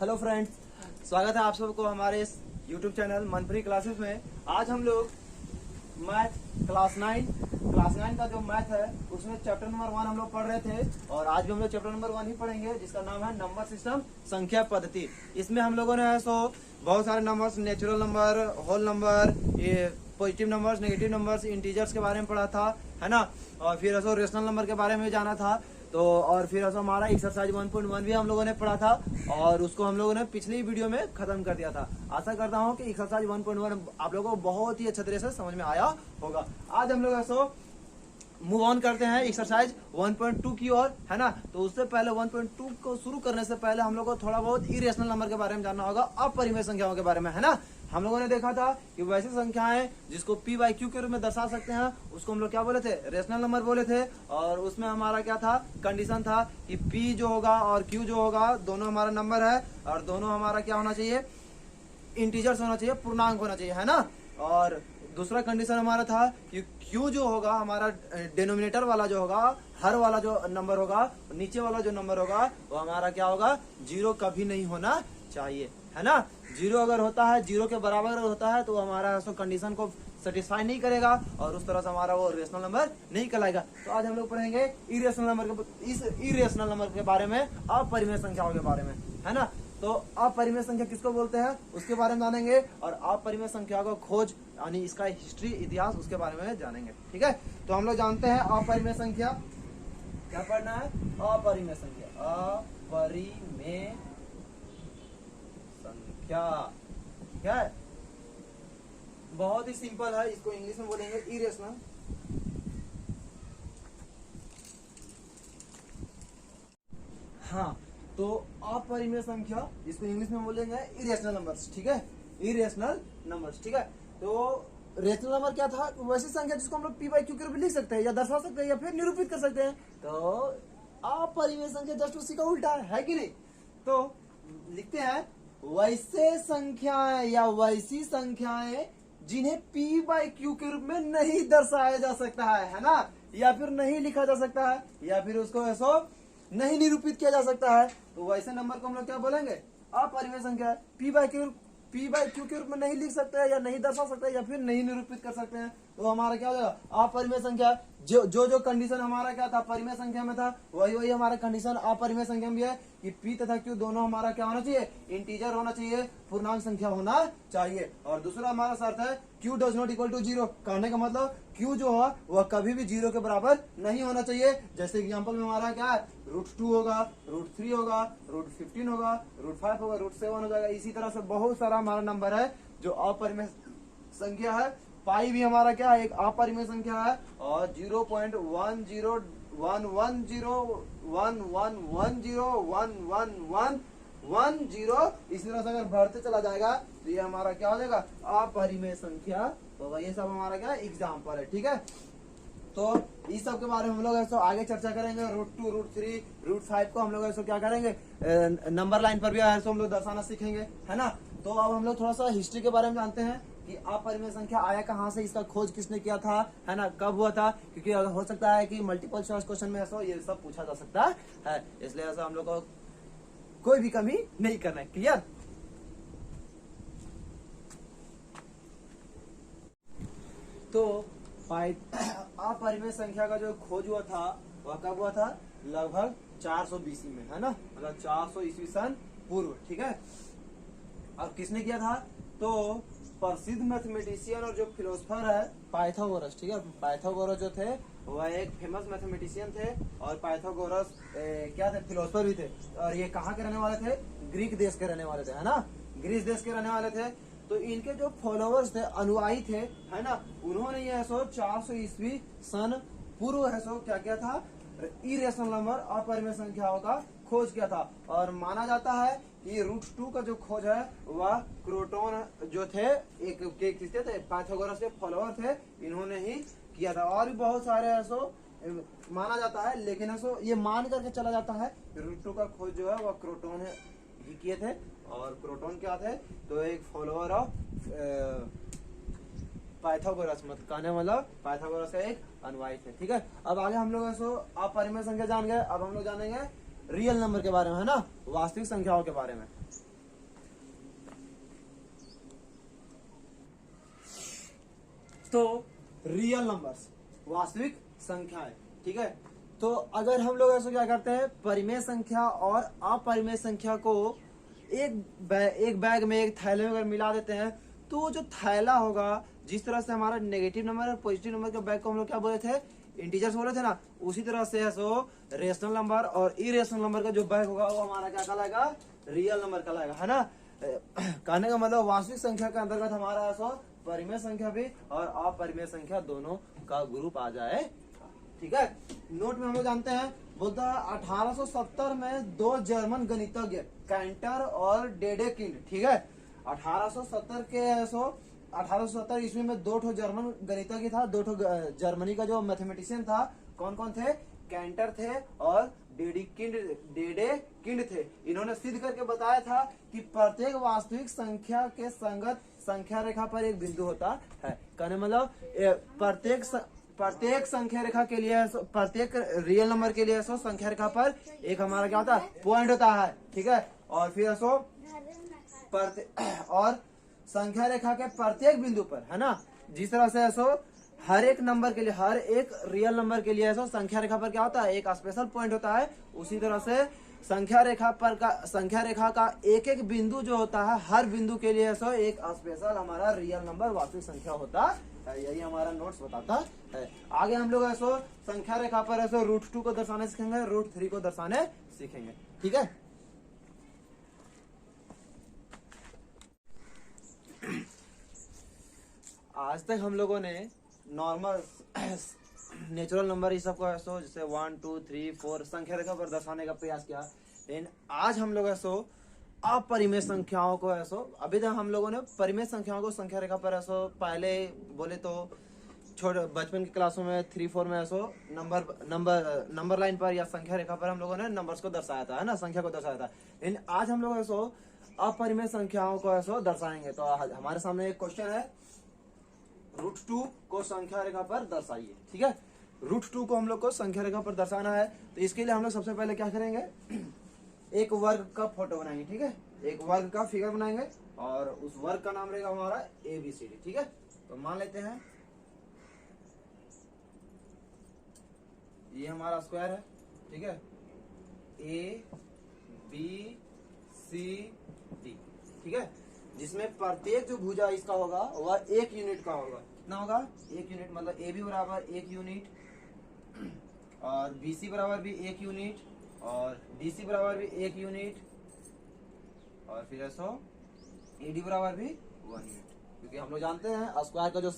Hello friends, स्वागत है आप सबको हमारे इस यूट्यूब चैनल मनप्री क्लासेस में। आज हम लोग मैथ क्लास 9 का जो मैथ है उसमें चैप्टर नंबर 1 हम लोग पढ़ रहे थे और आज भी हम लोग चैप्टर नंबर 1 ही पढ़ेंगे जिसका नाम है नंबर सिस्टम, संख्या पद्धति। इसमें हम लोगों ने है सो बहुत सारे numbers, natural number, whole number, ये positive numbers, negative numbers, integers के बारे में पढ़ा था, है ना। और फिर ऐसा रेशनल नंबर के बारे में जाना था। तो और फिर ऐसा हमारा एक्सरसाइज 1.1 भी हम लोगों ने पढ़ा था और उसको हम लोगों ने पिछली वीडियो में खत्म कर दिया था। आशा करता हूँ कि एक्सरसाइज 1.1 आप लोगों को बहुत ही अच्छे तरह से समझ में आया होगा। आज हम लोग ऐसा मूव ऑन करते हैं एक्सरसाइज 1.2 की ओर, है ना। तो उससे पहले 1.2 को शुरू करने से पहले हम लोग को थोड़ा बहुत इरेशनल नंबर के बारे में जानना होगा, अपरिमेय संख्याओं के बारे में, है ना। हम लोगों ने देखा था कि वैसी संख्याएं जिसको पी बाई क्यू के रूप में दर्शा सकते हैं उसको हम लोग क्या बोले थे, रेशनल नंबर बोले थे। और उसमें हमारा क्या था, कंडीशन था कि पी जो होगा और क्यू जो होगा दोनों हमारा नंबर है और दोनों हमारा क्या होना चाहिए, इंटीजर्स होना चाहिए, पूर्णांक होना चाहिए, है ना। और दूसरा कंडीशन हमारा था कि क्यू जो होगा हमारा डिनोमिनेटर वाला जो होगा, हर वाला जो नंबर होगा, नीचे वाला जो नंबर होगा वो हमारा क्या होगा, जीरो कभी नहीं होना चाहिए, है ना। जीरो अगर होता है, जीरो के बराबर अगर होता है तो हमारा कंडीशन को सेटिस्फाई नहीं करेगा और उस तरह से हमारा वो रेशनल नंबर नहीं कहलाएगा। तो आज हम लोग पढ़ेंगे इरेशनल नंबर के बारे में, अपरिमेय संख्याओं के बारे में, है ना। तो अपरिमेय संख्या किसको बोलते हैं उसके बारे में जानेंगे और अपरिमेय संख्या को खोज यानी इसका हिस्ट्री, इतिहास, उसके बारे में जानेंगे, ठीक है। तो हम लोग जानते हैं अपरिमेय संख्या क्या पढ़ना है, अपरिमेय संख्या, अपरिमेय संख्या, ठीक है। बहुत ही सिंपल है, इसको इंग्लिश में बोलेंगे इरेशनल। हाँ, तो अपरिमेय संख्या इसको इंग्लिश में बोलेंगे इरेशनल नंबर्स, ठीक है, इरेशनल नंबर्स, ठीक है। तो रेशनल नंबर क्या था, वैसी संख्या जिसको हम लोग पी बाई क्यू के रूप में लिख सकते हैं या दर्शा सकते हैं या फिर निरूपित कर सकते हैं। तो अपरिमेय संख्या जस्ट उसी का उल्टा है कि नहीं। तो लिखते हैं वैसे संख्याएं या वैसी संख्याएं जिन्हें पी बाई क्यू के रूप में नहीं दर्शाया जा सकता है ना, या फिर नहीं लिखा जा सकता है या फिर उसको ऐसा नहीं निरूपित किया जा सकता है। तो वैसे नंबर को हम लोग क्या बोलेंगे, अपरिमेय संख्या। पी बाई क्यू के रूप में नहीं लिख सकते हैं या नहीं दर्शा सकते हैं या फिर नहीं निरूपित कर सकते हैं तो हमारा क्या हो जाएगा, अपरिमेय संख्या। जो कंडीशन हमारा क्या था, परिमेय संख्या में था, वही हमारा कंडीशन अपरिमेय संख्या में भी है कि पी तथा क्यू दोनों हमारा क्या होना चाहिए, इंटीजर होना चाहिए, पूर्णांक संख्या होना चाहिए। और दूसरा हमारा शर्त है Q does not equal to zero. कहने का मतलब क्यू जो है वह कभी भी जीरो के बराबर नहीं होना चाहिए। जैसे एग्जांपल में हमारा क्या है, √2 होगा, √3 होगा, √15 होगा, √5 होगा, √7 हो जाएगा। इसी तरह से बहुत सारा हमारा नंबर है जो अपरिमेय संख्या है। पाई भी हमारा क्या है, एक अपरिमेय संख्या है और 0.1011101110 इसी तरह से अगर बढ़ते चला जाएगा तो ये हमारा क्या हो जाएगा, अपरिमेय संख्या। तो ये सब हमारा क्या एग्जाम्पल है, ठीक है। तो इस सब के बारे में हम लोग ऐसा आगे चर्चा करेंगे। √2, √3, √5 को हम लोग ऐसा क्या करेंगे, नंबर लाइन पर भी ऐसा हम लोग दर्शाना सीखेंगे, है ना। तो अब हम लोग थोड़ा सा हिस्ट्री के बारे में जानते हैं कि अपरिमेय संख्या आया कहाँ से, इसका खोज किसने किया था, है ना, कब हुआ था। क्योंकि हो सकता है कि मल्टीपल चॉइस क्वेश्चन में ऐसा ये सब पूछा जा सकता है, इसलिए ऐसा हम लोग को कोई भी कमी नहीं करना है। क्लियर। तो अपरिमेय संख्या का जो खोज हुआ था वह कब हुआ था, लगभग 400 BC में, है ना, मतलब 400 ईस्वी सन पूर्व, ठीक है। अब किसने किया था, तो प्रसिद्ध मैथमेटिशियन और जो फिलोसफर है पाइथागोरस, ठीक है। पाइथागोरस जो थे वह एक फेमस मैथमेटिशियन थे और पाइथागोरस क्या थे, फिलोसफर भी थे। और ये कहाँ के रहने वाले थे, ग्रीक देश के रहने वाले थे, है ना, ग्रीस देश के रहने वाले थे। तो इनके जो फॉलोअर्स थे, अनुयायी थे, है ना, उन्होंने ये 400 ईस्वी सन पूर्व है सो क्या किया था, इरेशनल नंबर, अपरिमेय संख्याओं का खोज किया था। और माना जाता है कि √2 का जो खोज है वह क्रोटोन जो थे, एक किसके थे, पाइथागोरस के फॉलोअर थे, इन्होंने ही किया था। और भी बहुत सारे ऐसो माना जाता है, लेकिन ऐसो ये मान करके चला जाता है √2 का खोज जो है वह क्रोटोन ही किए थे। और क्रोटोन क्या थे, तो एक फॉलोअर ऑफ पाइथागोरस, मत कहने मतलब पाइथागोरस का एक अनुयायी थे, ठीक है। अब आगे हम लोग अपरिमेय संख्या जान गए। अब हम लोग जानेंगे रियल नंबर के बारे में, है ना, वास्तविक संख्याओं के बारे में। तो रियल नंबर्स, वास्तविक संख्याएं, ठीक है। तो अगर हम लोग ऐसा क्या करते हैं, परिमेय संख्या और अपरिमेय संख्या को एक बैग में, एक थैले में अगर मिला देते हैं, तो जो थैला होगा, जिस तरह से हमारा नेगेटिव नंबर और पॉजिटिव नंबर के बैग को हम लोग क्या बोले थे, इंटीजर्स बोले थे ना, उसी तरह से रेशनल नंबर और इरेशनल नंबर का जो बैग होगा वो हमारा क्या कहलाएगा, रियल नंबर कहलाएगा, है ना। कहने का मतलब वास्तविक संख्या के अंतर्गत हमारा परिमेय संख्या भी और अपरिमेय संख्या दोनों का ग्रुप आ जाए, ठीक है। नोट में हम लोग जानते हैं, बोलता है 1870 में दो जर्मन गणितज्ञ कैंटर और डेडेकिंड, ठीक है। 1870 ईस्वी में दो ठो जर्मन गणितज्ञ था, दो ठो जर्मनी का जो मैथमेटिशियन था, कौन कौन थे, कैंटर थे और डेडेकिंड थे। इन्होंने सिद्ध करके बताया था कि प्रत्येक वास्तविक संख्या के संगत संख्या रेखा पर एक बिंदु होता है। कहने मतलब प्रत्येक संख्या रेखा के लिए, प्रत्येक रियल नंबर के लिए संख्या रेखा पर एक हमारा क्या होता है, पॉइंट होता है, ठीक है। और फिर और संख्या रेखा के प्रत्येक बिंदु पर, है ना, जिस तरह से हर एक नंबर के लिए, हर एक रियल नंबर के लिए संख्या रेखा पर क्या होता है, एक स्पेशल पॉइंट होता है। उसी तरह से संख्या रेखा का एक एक बिंदु जो होता है, हर बिंदु के लिए एक स्पेशल हमारा रियल नंबर, वास्तविक संख्या होता है। यही हमारा नोट्स बताता है। आगे हम लोग संख्या रेखा पर √2 को दर्शाने सीखेंगे, √3 को दर्शाने सीखेंगे, ठीक है। आज तक हम लोगों ने नॉर्मल नेचुरल नंबर ये सब को जैसे 1 2 3 4 संख्या रेखा पर दर्शाने का प्रयास किया, लेकिन आज हम लोग अपरिमेय संख्याओं को अभी तक हम लोगों ने परिमेय संख्याओं को संख्या रेखा पर पहले बोले तो छोटे बचपन की क्लासों में 3-4 में नंबर लाइन पर या संख्या रेखा पर हम लोगों ने नंबर्स को दर्शाया था, है ना, संख्या को दर्शाया था। लेकिन आज हम लोग अपरिमेय संख्याओं को दर्शाएंगे। तो हमारे सामने एक क्वेश्चन है, √2 को संख्या रेखा पर दर्शाइए, ठीक है। √2 को हम लोग को संख्या रेखा पर दर्शाना है, तो इसके लिए हम लोग सबसे पहले क्या करेंगे, एक वर्ग का फोटो बनाएंगे, ठीक है। एक वर्ग का फिगर बनाएंगे और उस वर्ग का नाम रहेगा हमारा ABCD, ठीक है। तो मान लेते हैं ये हमारा स्क्वायर है, ठीक है, ABCD, ठीक है, जिसमें प्रत्येक जो भुजा इसका होगा वह 1 यूनिट का होगा। कितना होगा, 1 यूनिट, मतलब AB बराबर 1 यूनिट और BC बराबर भी 1 यूनिट और DC बराबर भी 1 यूनिट और फिर AD बराबर भी 1 यूनिट, क्योंकि हम लोग जानते हैं स्क्वायर का जो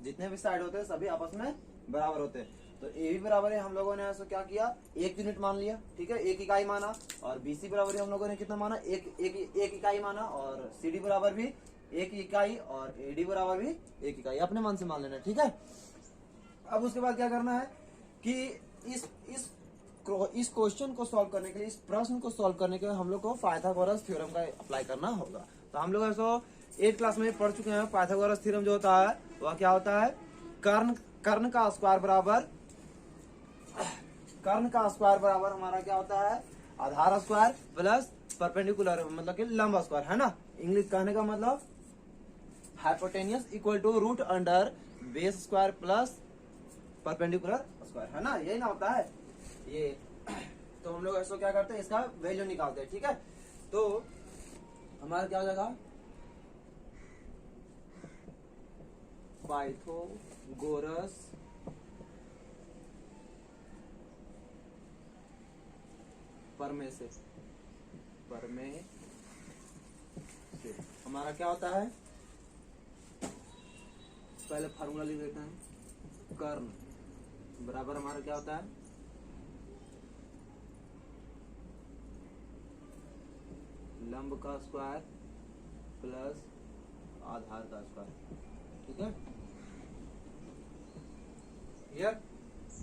जितने भी साइड होते हैं सभी आपस में बराबर होते हैं। तो AB बराबर है, हम लोगों ने क्या किया, 1 यूनिट मान लिया, ठीक है, 1 इकाई माना। और BC बराबर हम लोगों ने कितना माना, एक इकाई माना। और CD बराबर भी 1 इकाई और AD बराबर भी 1 इकाई, अपने मन से मान लेना, ठीक है। अब उसके बाद क्या करना है कि इस क्वेश्चन को सॉल्व करने के लिए, इस प्रश्न को सॉल्व करने के लिए हम लोग को पाइथागोरस थ्योरम का अप्लाई करना होगा। तो हम लोग 8th क्लास में पढ़ चुके हैं। पाइथागोरस थ्योरम जो होता है वह क्या होता है, कर्ण का स्क्वायर बराबर हमारा क्या होता है, आधार स्क्वायर प्लस परपेंडिकुलर, मतलब कि लंब स्क्वायर, है ना। इंग्लिश कहने का मतलब hypotenuse equal to root under base square plus perpendicular square, है ना, यही ना होता है ये। तो हम लोग क्या करते हैं, इसका वैल्यू निकालते हैं, ठीक है। तो हमारा क्या हो जाएगा, पाइथागोरस प्रमेय से हमारा क्या होता है, पहले फार्मूला लिख देते हैं, कर्ण बराबर हमारा क्या होता है, लंब का स्क्वायर प्लस आधार का स्क्वायर, ठीक है, क्लियर।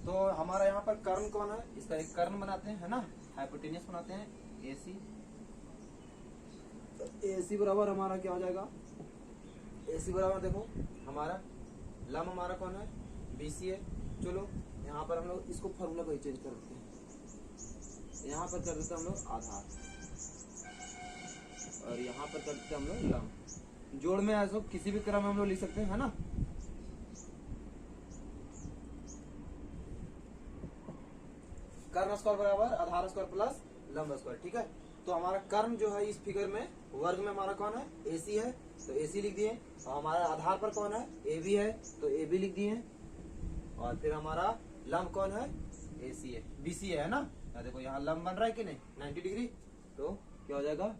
तो हमारा यहाँ पर कर्ण कौन है, इसका एक कर्ण बनाते हैं, है ना, हाइपोटेनियस बनाते हैं, AC। तो AC बराबर हमारा क्या हो जाएगा, AC बराबर देखो हमारा लंब हमारा कौन है, BC है। चलो यहाँ पर हम लोग इसको फॉर्मूला को चेंज कर देते हैं, यहाँ पर कर देते हम लोग आधार, और यहाँ पर कर देते हम लोग लंब। जोड़ में ऐसा किसी भी क्रम में हम लोग लिख सकते हैं, है ना। कर्ण स्क्वायर बराबर आधार स्क्वायर प्लस लंब स्क्वायर, ठीक है। तो हमारा कर्ण जो है इस फिगर में वर्ग में हमारा कौन है, AC है, तो AC लिख दिए। और हमारा आधार पर कौन है, AB है, तो AB लिख दिए। और फिर हमारा लंब कौन है, AC है, BC है ना। देखो यहाँ लंब बन रहा है कि नहीं, 90 डिग्री, तो क्या हो जाएगा,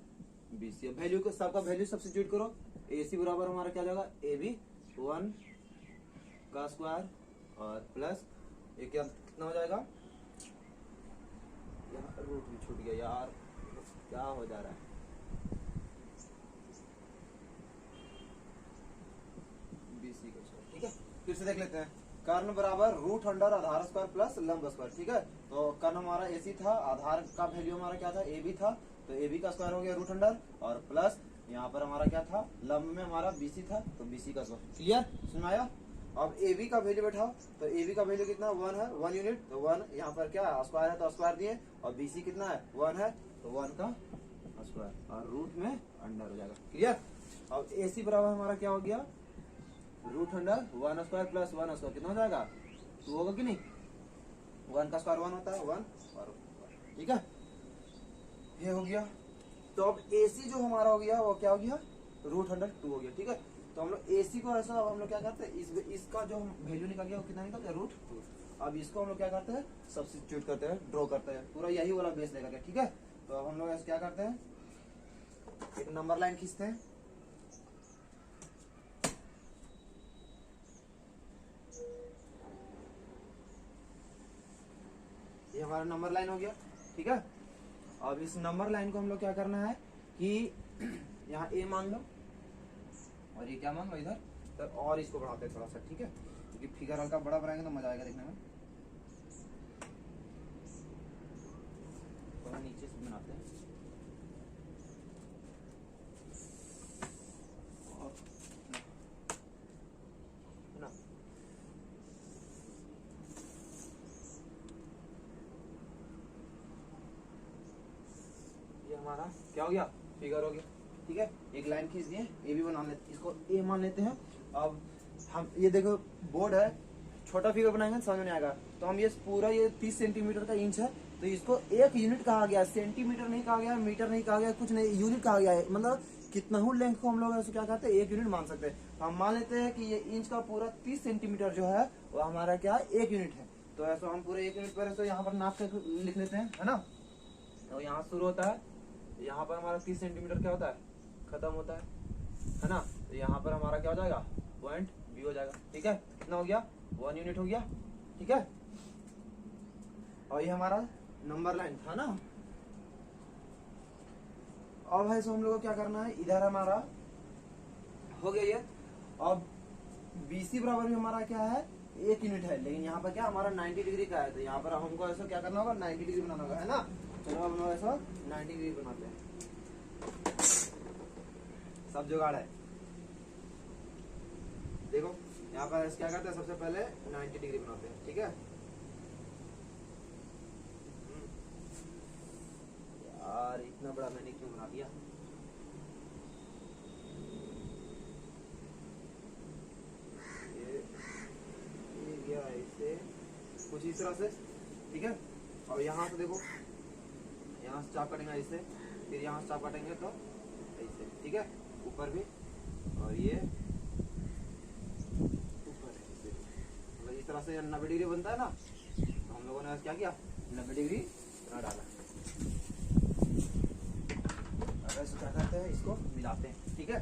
BC। वैल्यू को सबका वैल्यू सब्स्टिट्यूट करो। AC बराबर हमारा क्या हो जाएगा, AB 1 का स्क्वायर और प्लस ये क्या कितना हो जाएगा, यार रूट भी छूट गया यार, क्या हो जा रहा है। BC का स्क्वायर, ठीक है। फिर से देख लेते हैं। कर्ण बराबर रूट अंडर आधार स्क्वायर प्लस लंब स्क्वायर, ठीक है। तो कर्ण हमारा AC था, आधार का वैल्यू हमारा क्या था, AB था, तो AB का स्क्वायर हो गया रूट अंडर, और प्लस यहाँ पर हमारा क्या था, लंब में हमारा BC था, तो BC का स्क्वायर। क्लियर, समझ आया। अब AB का वैल्यू बैठाओ, तो AB का वैल्यू कितना 1 है, 1 यूनिट, तो 1 यहाँ पर क्या स्क्वायर है, तो स्क्वायर दिए, और BC कितना है 1 है, तो 1 का स्क्वायर, और रूट में अंडर हो जाएगा। क्लियर। अब AC बराबर हमारा क्या हो गया, root under 1 square plus 1 square, कितना हो जाएगा 2 होगा कि नहीं, 1 का स्क्वायर 1 होता है, 1 और, ठीक है, ये हो गया। तो अब AC जो हमारा हो गया वो क्या हो गया, रूट अंडर 2 हो गया, ठीक है। तो हम लोग AC को ऐसा अब हम लोग क्या करते हैं, इसका जो वैल्यू निकल गया वो कितना निकल गया, रूट 2। अब इसको हम लोग क्या करते हैं, सब्स्टिट्यूट करते हैं, ड्रॉ करते हैं, पूरा यही वाला बेस लेकर के, ठीक है। तो अब हम लोग ऐसे क्या करते हैं, एक नंबर लाइन खींचते हैं, ये हमारा नंबर लाइन हो गया, ठीक है। अब इस नंबर लाइन को हम लोग क्या करना है कि यहाँ A मान लो, और ये क्या मान लो इधर, तो और इसको बढ़ाते हैं थोड़ा सा, ठीक है, क्योंकि फिगर हल्का बड़ा बनाएंगे तो मजा आएगा देखने में। थोड़ा नीचे से बनाते हैं, ना ये हमारा क्या हो गया, फिगर हो गया, ठीक है। एक लाइन खींच दिए, ये भी बना लेते, इसको ए मान लेते हैं। अब हम ये देखो बोर्ड है, छोटा फिगर बनाएंगे समझ में नहीं आएगा, तो हम ये पूरा ये 30 सेंटीमीटर का इंच है, तो इसको 1 यूनिट कहा गया, सेंटीमीटर नहीं कहा गया, मीटर नहीं कहा गया, कुछ नहीं, यूनिट कहा गया है। मतलब कितना ही लेंथ को हम लोग ऐसे क्या करते हैं, 1 यूनिट मान सकते हैं। तो हम मान लेते हैं कि ये इंच का पूरा 30 सेंटीमीटर जो है वो हमारा क्या है, 1 यूनिट है। तो ऐसा हम पूरे 1 यूनिट पर ऐसे यहाँ पर नाप कर लिख लेते हैं, है ना। तो यहाँ शुरू होता है, यहाँ पर हमारा 30 सेंटीमीटर क्या होता है, खत्म होता है ना। तो यहाँ पर हमारा क्या हो जाएगा, पॉइंट B हो जाएगा, ठीक है। कितना हो गया, 1 यूनिट हो गया, ठीक है। और ये हमारा नंबर लाइन था ना। अब है सो हम लोग को क्या करना है, इधर हमारा हो गया ये। अब BC बराबर भी हमारा क्या है, 1 यूनिट है, लेकिन यहाँ पर क्या हमारा 90 डिग्री का है, तो यहाँ पर हमको ऐसा क्या करना होगा, 90 डिग्री बनाना होगा, है ना। चलो हम लोग ऐसा 90 डिग्री बनाते हैं, सब जुगाड़ है। देखो यहाँ पर क्या करते हैं, सबसे पहले 90 डिग्री बनाते हैं, ठीक है। यार इतना बड़ा मैंने क्यों बना दिया, ये गया ऐसे कुछ इस तरह से, ठीक है। और यहाँ से देखो, यहाँ से चाप कटेंगे ऐसे, फिर यहाँ से चाप कटेंगे तो ऐसे, ठीक है, ऊपर भी, और ये ऊपर ऐसे, मतलब इस तरह से 90 डिग्री बनता है ना। तो हम लोगों ने क्या किया, 90 डिग्री बना डाला। ऐसे क्या करते हैं, इसको मिलाते हैं, ठीक है।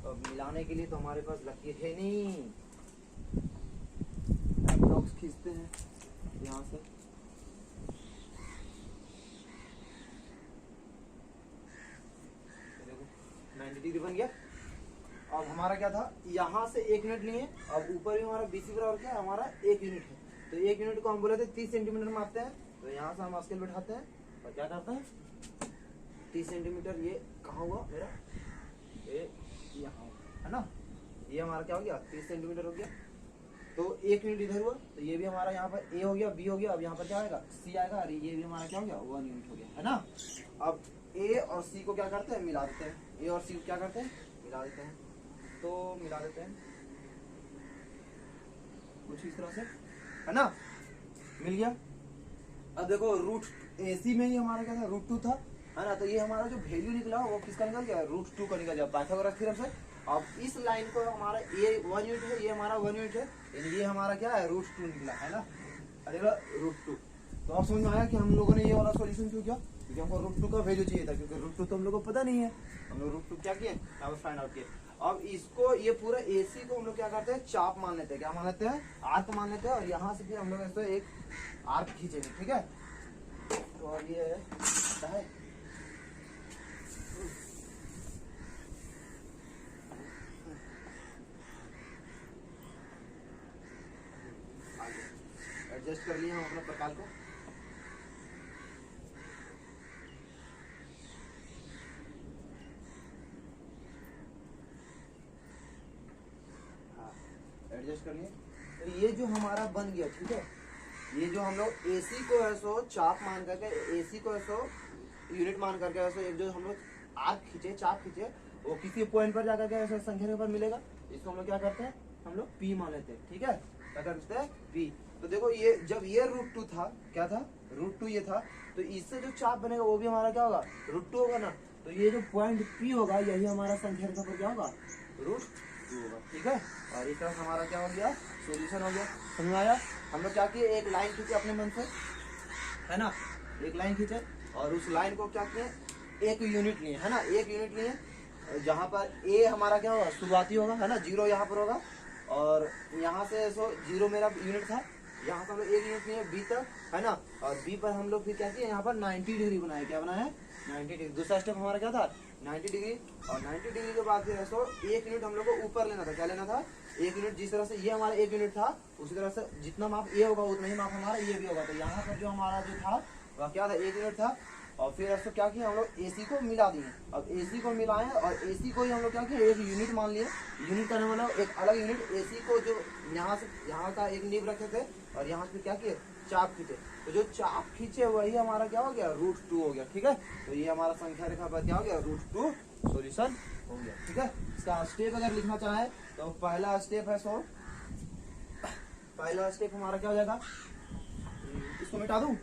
तो मिलाने के लिए तो हमारे पास लकीर है नहीं, बॉक्स खींचते हैं यहाँ से, देखो 90 डिग्री बन गया। अब हमारा क्या था, यहाँ से 1 यूनिट लिए, अब ऊपर भी हमारा BC बराबर क्या है, हमारा 1 यूनिट है। तो 1 यूनिट को हम बोले थे 30 सेंटीमीटर मापते हैं, तो यहाँ से हम स्केल बैठाते हैं और क्या करते हैं, 30 सेंटीमीटर, ये कहाँ हुआ मेरा, ये यहाँ है ना, ये हमारा क्या हो गया, 30 सेंटीमीटर हो गया, तो 1 यूनिट इधर हुआ, तो ये भी हमारा यहाँ पर ए हो गया, बी हो गया, अब यहाँ पर क्या आएगा, सी आएगा, और ये भी हमारा क्या हो गया, 1 यूनिट हो गया, है ना। अब ए और सी को क्या करते हैं, मिला देते हैं, ए और सी को क्या करते हैं, मिला देते हैं, तो मिला देते हैं कुछ इस तरह से, है ना, मिल गया। अब देखो रूट AC में ही हमारा क्या था, √2 था, है ना, तो ये हमारा जो वैल्यू निकला वो किसका निकल गया, √2 का निकल गया पाइथागोरस थ्योरम से। अब इस लाइन को हमारा ये 1 यूनिट है, ये हमारा 1 यूनिट है, यानी ये हमारा क्या है, √2 निकला, है ना, अरे √2। तो अब समझ में आया कि हम लोगों ने ये वाला सॉल्यूशन क्यों किया, क्योंकि हमको √2 का वैल्यू चाहिए था, क्योंकि √2 तो हम लोग को पता नहीं है, हम लोग √2 क्या किए, यहाँ पर फाइंड आउट किए। अब इसको ये पूरा AC को हम लोग क्या करते हैं, चाप मान लेते हैं, क्या मान लेते हैं, आर्क मान लेते हैं, और यहाँ से फिर हम लोग इसको एक आर्क खींचेंगे, ठीक है। तो अब ये है एडजस्ट कर लिए हम अपने प्रकार को। हाँ, एडजस्ट कर लिए। तो ये जो हमारा बन गया, ठीक है, ये जो हम लोग AC को है सो चाप मान करके, AC को है सो यूनिट मान करके ऐसे एक जो हम लोग आर्क खींचे, चाप खींचे, वो किसी पॉइंट पर जाकर के ऐसे संख्या के ऊपर मिलेगा, इसको हम लोग क्या करते हैं, हम लोग P मान लेते हैं, ठीक है, क्या करते हैं, P। तो देखो ये जब ये √2 था, क्या था, √2 ये था, तो इससे जो चाप बनेगा वो भी हमारा क्या होगा, √2 होगा ना। तो ये जो पॉइंट P होगा यही हमारा संख्या रेखा पर क्या होगा, √2 होगा, ठीक है। और इस तरह हमारा क्या हो गया, सोल्यूशन हो गया, समझ में आया। हम लोग क्या किए, एक लाइन खींचे अपने मन से, है ना, एक लाइन खींचे, और उस लाइन को क्या किए, 1 यूनिट लिए, है ना, 1 यूनिट लिए, जहाँ पर A हमारा क्या होगा, शुरुआती होगा, है ना, 0 यहाँ पर होगा, और यहाँ से सो 0 मेरा यूनिट था, यहाँ पर हम लोग 1 यूनिट लिए B तक, है ना, और B पर हम लोग फिर क्या किए, यहाँ पर 90 डिग्री बनाए, क्या बनाया है, 90 डिग्री। दूसरा स्टेप हमारा क्या था, 90 डिग्री, और 90 डिग्री के बाद फिर सो 1 यूनिट हम लोग को ऊपर लेना था, क्या लेना था, 1 यूनिट। जिस तरह से ये हमारा 1 यूनिट था, उसी तरह से जितना माप ये होगा उतना ही माप हमारा ये भी होगा। तो यहाँ पर जो हमारा जो था वह क्या था, 1 यूनिट था, और फिर ऐसा क्या किया, हम लोग AC को मिला दिए। अब AC को मिलाएं और AC को ही हम लोग क्या किए, 1 यूनिट मान लिए। यूनिट करने वाला एक अलग यूनिट, AC को जो यहाँ से यहाँ का एक नींव रखे थे, और यहाँ से क्या किए, चाप खींचे। तो जो चाप खींचे वही हमारा क्या हो गया, √2 हो गया, ठीक है। तो ये हमारा संख्या रेखा पर क्या हो गया, √2 सॉल्यूशन हो गया, ठीक है। इसका स्टेप अगर लिखना चाहे तो पहला स्टेप है सो, पहला स्टेप हमारा क्या हो जाएगा, इसको मिटा दूं,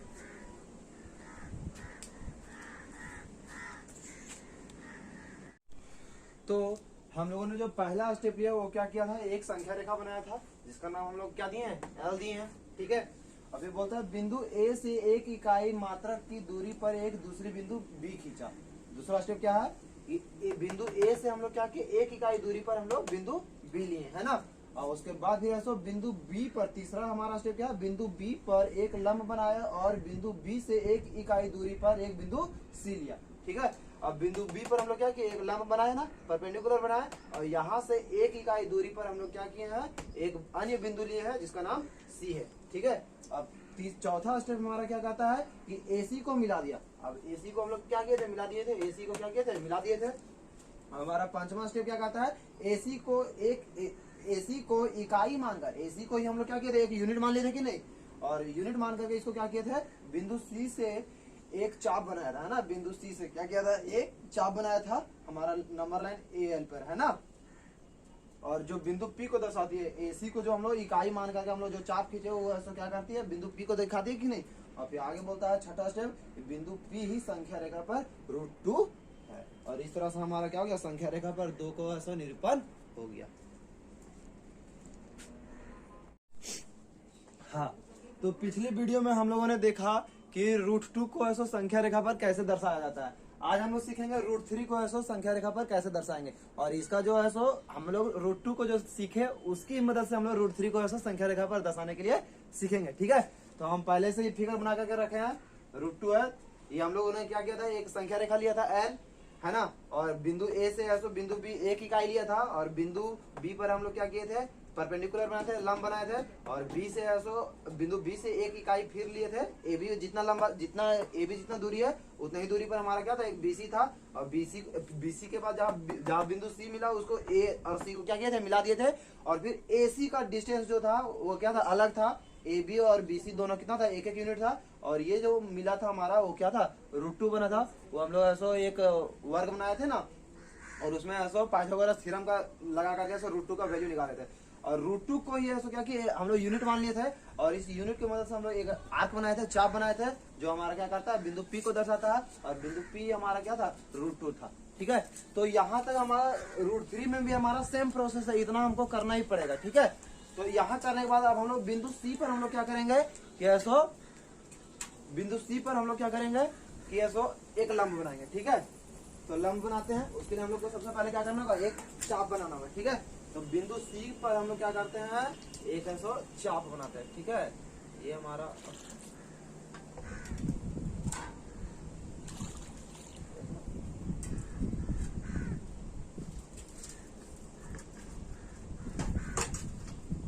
तो हम लोगों ने जो पहला स्टेप लिया वो क्या किया था, एक संख्या रेखा बनाया था जिसका नाम हम लोग क्या दिए हैं, L दिए हैं, ठीक है। अभी बोलता है बिंदु A से 1 इकाई मात्रक की दूरी पर एक दूसरी बिंदु B खींचा। दूसरा स्टेप क्या है, बिंदु A से हम लोग क्या किए, 1 इकाई दूरी पर हम लोग बिंदु B लिए, है ना। और उसके बाद फिर ऐसा बिंदु B पर, तीसरा हमारा स्टेप क्या है, बिंदु B पर एक लंब बनाया और बिंदु B से 1 इकाई दूरी पर एक बिंदु C लिया, ठीक है। अब बिंदु B पर हम लोग क्या किए, एक लंब बनाया ना, परपेंडिकुलर बनाया, और यहाँ से 1 इकाई दूरी पर हम लोग क्या किए हैं, एक अन्य बिंदु लिए हैं जिसका नाम C है, ठीक है। अब चौथा स्टेप हमारा क्या कहता है कि AC को मिला दिया। अब AC को हम लोग क्या किए थे, मिला दिए थे, AC को क्या किए थे, मिला दिए थे। हमारा पांचवा स्टेप क्या कहता है, AC को इकाई मानकर, AC को ही हम लोग क्या किए थे, एक यूनिट मान लिए थे कि नहीं, और यूनिट मान करके इसको क्या किए थे, बिंदु C से एक चाप बनाया था, है ना, बिंदु C से क्या किया था, एक चाप बनाया था हमारा नंबर लाइन AL पर, है ना। और जो बिंदु P को दर्शाती है, AC को जो हम लोग इकाई मान करके हम लोग जो चाप खींचे वो ऐसा क्या करती है, बिंदु P को दिखाती है कि नहीं। और फिर आगे बोलता है छठा स्टेप, बिंदु P ही संख्या रेखा पर √2 है। और इस तरह से हमारा क्या हो गया, संख्या रेखा पर 2 को ऐसा निरूपण हो गया। हाँ, तो पिछली वीडियो में हम लोगों ने देखा कि √2 को ऐसा संख्या रेखा पर कैसे दर्शाया जाता है। आज हम लोग सीखेंगे √3 को ऐसा संख्या रेखा पर कैसे दर्शाएंगे, और इसका जो है सो हम लोग √2 को जो सीखे उसकी मदद से हम लोग √3 को ऐसा संख्या रेखा पर दर्शाने के लिए सीखेंगे, ठीक है। तो हम पहले से ही फिगर बना करके रखे हैं, √2 है, ये हम लोगों ने क्या किया था, एक संख्या रेखा लिया था L, है ना, और बिंदु A से ऐसा बिंदु B 1 इकाई लिया था, और बिंदु B पर हम लोग क्या किए थे, परपेंडिकुलर बनाए थे, लंब बनाए थे, और बी से है सो बिंदु बी से एक इकाई फिर लिए थे। ए बी जितना लंबा, जितना ए बी जितना दूरी है उतना ही दूरी पर हमारा क्या था, एक बीसी था। और बीसी के बाद जहाँ बिंदु सी मिला उसको ए और सी को क्या किया था, मिला दिए थे। और फिर ए सी का डिस्टेंस जो था वो क्या था, अलग था। ए बी और बी सी दोनों कितना था, एक एक यूनिट था। और ये जो मिला था हमारा वो क्या था, √2 बना था। वो हम लोग ऐसा एक वर्ग बनाए थे ना, और उसमें ऐसा पाइथागोरस थ्योरम का लगा करके ऐसा √2 का वैल्यू निकाले थे। और √2 को ये ऐसा क्या कि हम लोग यूनिट मान लिए थे, और इस यूनिट की मदद से हम लोग एक आर्क बनाए थे, चाप बनाए थे, जो हमारा क्या करता है, बिंदु पी को दर्शाता है। और बिंदु पी हमारा क्या था, √2 था। ठीक है, तो यहाँ तक हमारा √3 में भी हमारा सेम प्रोसेस है, इतना हमको करना ही पड़ेगा। ठीक है, तो यहाँ करने के बाद अब हम लोग बिंदु सी पर हम लोग क्या करेंगे कि ऐसो बिंदु सी पर हम लोग क्या करेंगे कि ऐसो एक लंब बनाएंगे। ठीक है, तो लंब बनाते हैं, उसके लिए हम लोग को सबसे पहले क्या करना होगा, एक चाप बनाना होगा। ठीक है, तो बिंदु सी पर हम लोग क्या करते हैं, एक ऐसो चाप बनाते हैं। ठीक है, ये हमारा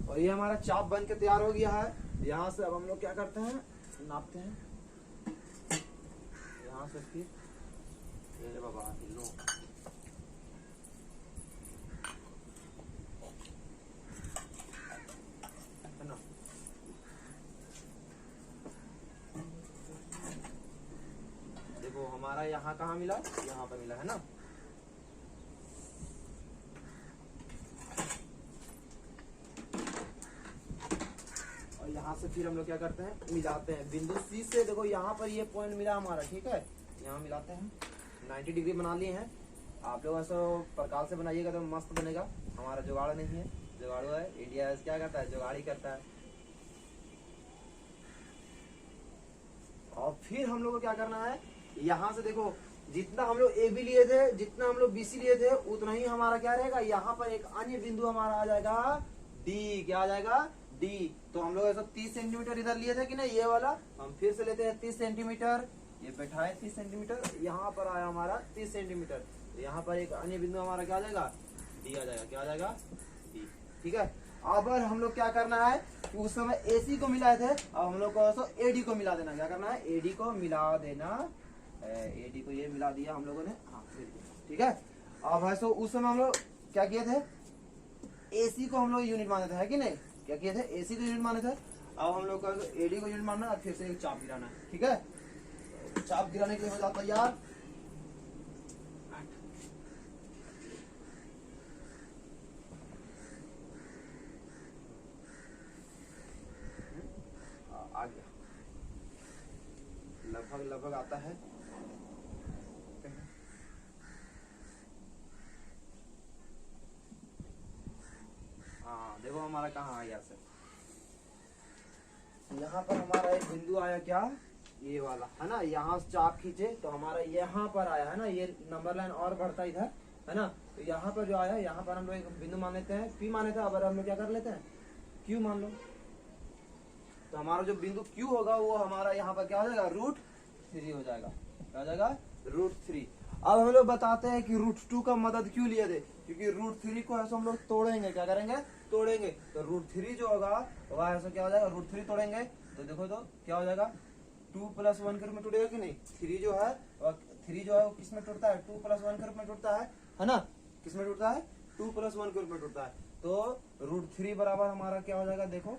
और ये हमारा चाप बन के तैयार हो गया है। यहाँ से अब हम लोग क्या करते हैं, नापते हैं। यहाँ से फिर ये बाबा लो, है ना। देखो हमारा यहाँ कहाँ मिला, यहाँ पर मिला है ना। और यहाँ से फिर हम लोग क्या करते हैं, मिलाते हैं बिंदु सी से। देखो यहाँ पर ये पॉइंट मिला हमारा। ठीक है, यहाँ मिलाते हैं, 90 डिग्री बना लिए हैं। आप लोग ऐसा प्रकार से बनाइएगा तो मस्त बनेगा। हमारा जुगाड़ नहीं है, जुगाड़ू है इंडिया। क्या करता है, जुगाड़ ही करता है। और फिर हम लोग को क्या करना है, यहाँ से देखो जितना हम लोग ए बी लिए थे, जितना हम लोग बी सी लिए थे, उतना ही हमारा क्या रहेगा, यहाँ पर एक अन्य बिंदु हमारा आ जाएगा डी। क्या आ जाएगा, डी। तो हम लोग ऐसा 30 सेंटीमीटर इधर लिए थे कि नहीं, ये वाला हम फिर से लेते हैं 30 सेंटीमीटर। ये बैठा है 30 सेंटीमीटर, यहाँ पर आया हमारा 30 सेंटीमीटर। तो यहाँ पर एक अन्य बिंदु हमारा क्या आ जाएगा, डी आ जाएगा। क्या आ जाएगा, डी। ठीक है, अब हम लोग क्या करना है कि उस समय AC को मिलाए थे, अब हम लोग को AD को मिला देना। क्या करना है, AD को मिला देना। AD को ये मिला दिया हम लोगों ने, हाँ। ठीक है, अब है सो उस समय हम लोग क्या किए थे, AC को हम लोग यूनिट माने थे, है कि नहीं। क्या किए थे, AC को यूनिट माने थे। अब हम लोग को AD को यूनिट मानना है, फिर से एक चाप गिराना है। ठीक है, चाप गिराने के लिए हो जाता है यार। आ गया, लगभग लगभग आता है। हाँ देखो हमारा कहाँ आ गया सर, यहाँ पर हमारा एक बिंदु आया, क्या, ये वाला है ना। यहाँ से चाप खींचे तो हमारा यहाँ पर आया है ना, ये नंबर लाइन और बढ़ता इधर है ना। तो यहाँ पर जो आया, यहाँ पर हम लोग एक बिंदु मान लेते हैं, P मान लेते हैं। अब हम लोग क्या कर लेते हैं, Q मान लो। तो हमारा जो बिंदु Q होगा वो हमारा यहाँ पर क्या हो जाएगा, √3 हो जाएगा। क्या हो जाएगा, √3। अब हम लोग बताते हैं कि √2 का मदद क्यों लिए थे, क्योंकि √3 को ऐसा हम लोग तोड़ेंगे। क्या करेंगे, तोड़ेंगे। तो √3 जो होगा वह ऐसा क्या हो जाएगा, √3 तोड़ेंगे तो देखो तो क्या हो जाएगा, 2 + 1 के रूप में टूटेगा कि नहीं। 3 जो है वो किस में टूटता है, 2 + 1 के रूप में टूटता है ना। किस में टूटता है, 2 + 1 के रूप में टूटता है। तो √3 बराबर हमारा क्या हो जाएगा, देखो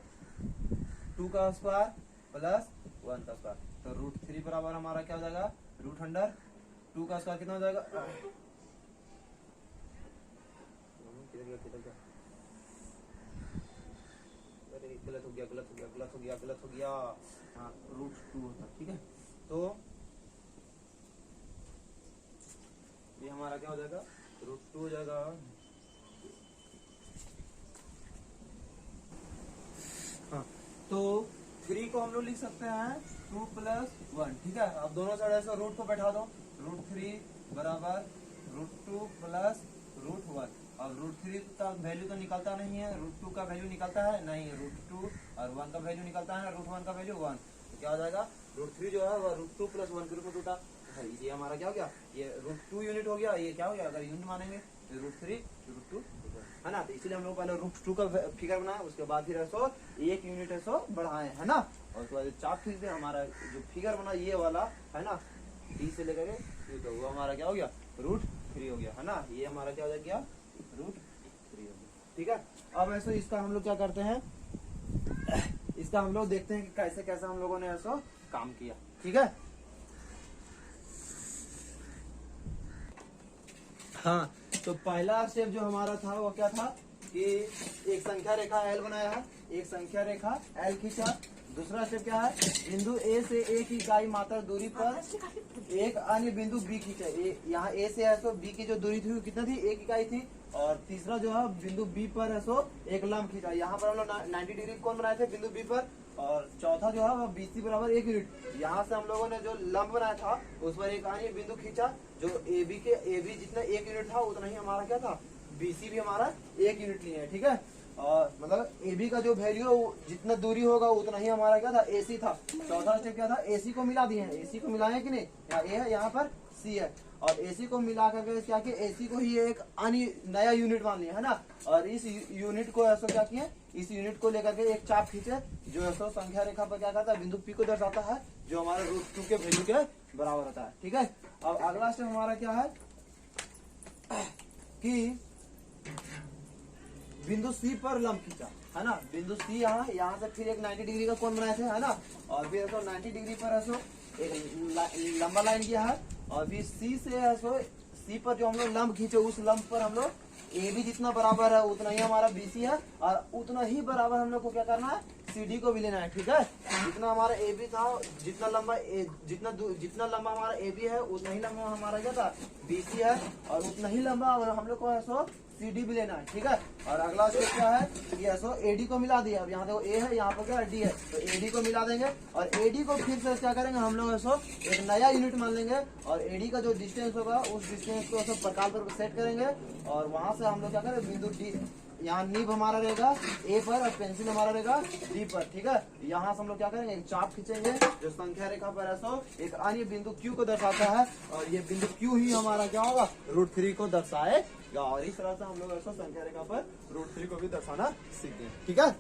2 का स्क्वायर प्लस 1 का स्क्वायर। तो √3 बराबर हमारा क्या हो जाएगा, √2 का स्क्वायर कितना हो जाएगा, गलत हो गया। हाँ, √2 होता। ठीक है, तो ये हमारा क्या हो जाएगा, √2 हो जाएगा। हाँ, तो 3 को हम लोग लिख सकते हैं 2 + 1। ठीक है, अब दोनों साइड ऐसे रूट को बैठा दो, √3 बराबर √2 + √1। अब √3 का वैल्यू तो निकलता नहीं है, √2 का वैल्यू निकलता है नहीं, √2 और 1 का वैल्यू निकलता है, √1 का वैल्यू 1। तो क्या हो जाएगा, √3 जो है वह √2 + 1 के रूप में टूटा। ये हमारा क्या हो गया, ये √2 यूनिट हो गया। ये क्या हो गया, अगर यूनिट मानेंगे √3 √2 है ना। तो इसलिए हम लोग पहले √2 का फिगर बनाए, उसके बाद फिर ऐसो 1 यूनिट ऐसो बढ़ाए है ना। और उसके बाद चाप खींच दे, हमारा जो फिगर बना ये वाला है ना, डी से लेकर के तो वो हमारा क्या हो गया √3 हो गया है ना। ये हमारा क्या हो गया √3 हो गया, ठीक है। अब ऐसे इसका हम लोग क्या करते हैं, इसका हम लोग देखते हैं कि कैसे कैसे हम लोगों ने ऐसा काम किया, ठीक है। हाँ, तो पहला स्टेप जो हमारा था वो क्या था कि एक संख्या रेखा एल बनाया है, एक संख्या रेखा एल खींचा। दूसरा स्टेप क्या है, बिंदु ए से एक इकाई मात्र दूरी पर एक अन्य बिंदु बी खींचा। यहाँ ए से है तो बी की जो दूरी थी वो कितना थी, 1 इकाई थी। और तीसरा जो है बिंदु बी पर है सो एक लंब खींचा। यहाँ पर हम लोग 90 डिग्री कोण बनाए थे बिंदु बी पर। और चौथा जो है वो BC बराबर 1 यूनिट। यहाँ से हम लोगों ने जो लंब बनाया था उस पर एक अन्य बिंदु खींचा, जो AB जितना 1 यूनिट था उतना ही हमारा क्या था, BC भी हमारा 1 यूनिट लिया है, ठीक है। और मतलब AB का जो वैल्यू जितना दूरी होगा उतना ही हमारा क्या था, AC था। चौथा स्टेप क्या था, AC को मिला दिए हैं। AC को मिलाए कि नहीं, यहाँ A है, यहाँ पर C है। और AC को मिला करके क्या किया, AC को ही एक अन्य नया यूनिट मान लिया है ना। और इस यूनिट को ऐसा क्या किया, इस यूनिट को लेकर के एक चाप खींचे जो ऐसा संख्या रेखा पर क्या करता है, बिंदु P को दर्शाता है, जो हमारे √2 के वैल्यू के बराबर होता है, ठीक है। अब अगला स्टेप हमारा क्या है कि बिंदु C पर लंब खींचा है ना। बिंदु C यहाँ से फिर एक 90 डिग्री का कोण बनाए थे है ना। और फिर ऐसा 90 डिग्री पर ऐसा एक लंबा लाइन किया है। और फिर C से ऐसा C पर जो हम लोग लंब खींचे उस लंब पर हम लोग AB जितना बराबर है उतना ही हमारा BC है, और उतना ही बराबर हम लोग को क्या करना है, CD को भी लेना है, ठीक है। जितना हमारा AB था, जितना लंबा हमारा AB है उतना ही लंबा हमारा क्या था, BC है। और उतना ही लंबा हम लोग को ऐसा CD भी लेना है, ठीक है। और अगला स्टेप क्या है कि ऐसा AD को मिला दिया। अब यहाँ देखो A है, यहाँ पर क्या D है, तो AD को मिला देंगे। और AD को फिर से क्या करेंगे, हम लोग ऐसा एक नया यूनिट मान लेंगे। और AD का जो डिस्टेंस होगा उस डिस्टेंस को ऐसा प्रकार पर सेट करेंगे। और वहां से हम लोग क्या करें, बिंदु D, यहाँ नीब हमारा रहेगा A पर और पेंसिल हमारा रहेगा D पर, ठीक है। यहाँ से हम लोग क्या करेंगे, एक चाप खींचेंगे जो संख्या रेखा पर ऐसा एक अन्य बिंदु Q को दर्शाता है। और ये बिंदु Q ही हमारा क्या होगा, √3 को दर्शाएगा। और इस तरह से हम लोग ऐसा संख्या रेखा पर √3 को भी दर्शाना सीखते हैं, ठीक है।